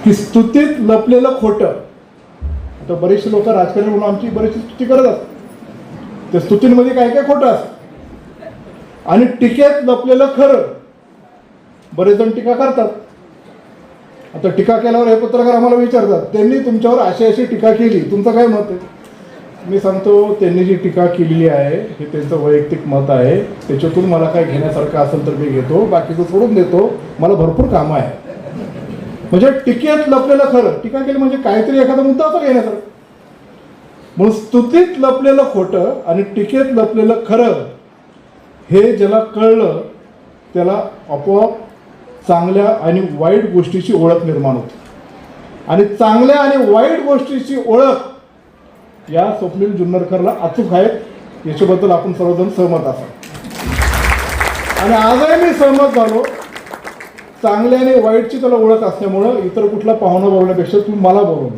की स्तुतीत लपलेलं खोटं. आता बरेचसे लोक राजकारणी म्हणून आमची बरीचशी स्तुती करतात, त्या स्तुतींमध्ये काय काय खोटं असतं. आणि टीकेत लपलेलं खरं. बरेच जण टीका करतात. आता टीका केल्यावर हे पत्रकार आम्हाला विचारतात, त्यांनी तुमच्यावर अशी अशी टीका केली, तुमचं काय मत आहे. मी सांगतो, त्यांनी जी टीका केलेली आहे हे त्यांचं वैयक्तिक मत आहे. त्याच्यातून मला काय घेण्यासारखं असेल तर मी घेतो, बाकीचं सोडून देतो. मला भरपूर कामं आहे. म्हणजे टीकेत लपलेलं खरं. टीका केली म्हणजे काहीतरी एखादा मुद्दा असं घेण्यासारखं. म्हणून स्तुतीत लपलेलं खोटं आणि टीकेत लपलेलं खरं हे ज्याला कळलं त्याला आपोआप चांगल्या आणि वाईट गोष्टीची ओळख निर्माण होते. आणि चांगल्या आणि वाईट गोष्टीची ओळख या स्वप्नील जुन्नरकरला अचूक आहेत. याच्याबद्दल आपण सर्वजण सहमत असाल. आणि आजही मी सहमत झालो. चांगल्या आणि वाईटची त्याला ओळख असल्यामुळं इतर कुठला पाहुणा बोलण्यापेक्षा तुम्ही मला बोलवलं.